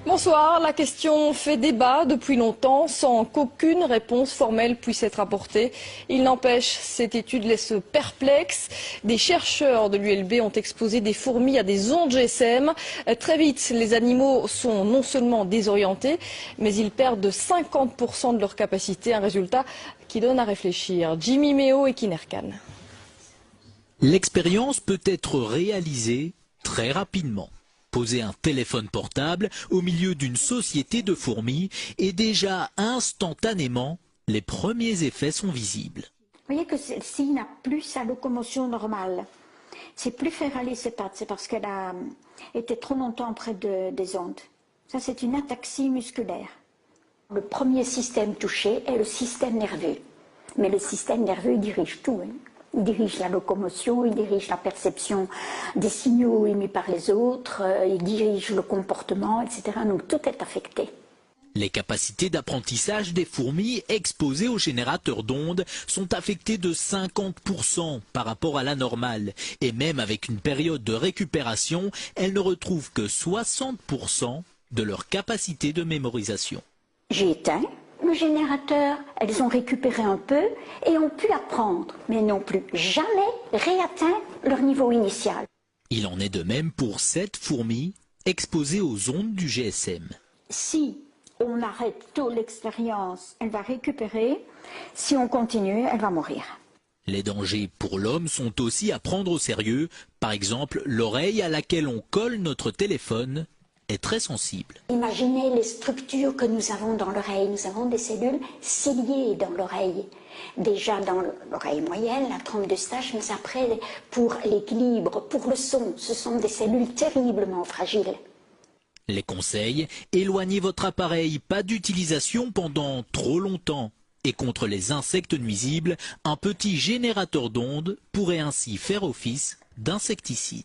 Bonsoir, la question fait débat depuis longtemps sans qu'aucune réponse formelle puisse être apportée. Il n'empêche, cette étude laisse perplexe. Des chercheurs de l'ULB ont exposé des fourmis à des ondes GSM. Très vite, les animaux sont non seulement désorientés, mais ils perdent de 50% de leur capacité, un résultat qui donne à réfléchir. Jimmy Méo et Kinerkan. L'expérience peut être réalisée très rapidement. Poser un téléphone portable au milieu d'une société de fourmis et déjà instantanément, les premiers effets sont visibles. Vous voyez que celle-ci n'a plus sa locomotion normale. C'est plus faire aller ses pattes, c'est parce qu'elle a été trop longtemps près des ondes. Ça, c'est une ataxie musculaire. Le premier système touché est le système nerveux. Mais le système nerveux, il dirige tout. Il dirige la locomotion, il dirige la perception des signaux émis par les autres, il dirige le comportement, etc. Donc tout est affecté. Les capacités d'apprentissage des fourmis exposées aux générateurs d'ondes sont affectées de 50% par rapport à la normale. Et même avec une période de récupération, elles ne retrouvent que 60% de leur capacité de mémorisation. J'ai éteint le générateur, elles ont récupéré un peu et ont pu apprendre, mais n'ont plus jamais réatteint leur niveau initial. Il en est de même pour 7 fourmis exposées aux ondes du GSM. Si on arrête tôt l'expérience, elle va récupérer. Si on continue, elle va mourir. Les dangers pour l'homme sont aussi à prendre au sérieux. Par exemple, l'oreille à laquelle on colle notre téléphone est très sensible. Imaginez les structures que nous avons dans l'oreille. Nous avons des cellules ciliées dans l'oreille. Déjà dans l'oreille moyenne, la trompe d'Eustache, mais après, pour l'équilibre, pour le son, ce sont des cellules terriblement fragiles. Les conseils, éloignez votre appareil, pas d'utilisation pendant trop longtemps. Et contre les insectes nuisibles, un petit générateur d'ondes pourrait ainsi faire office d'insecticide.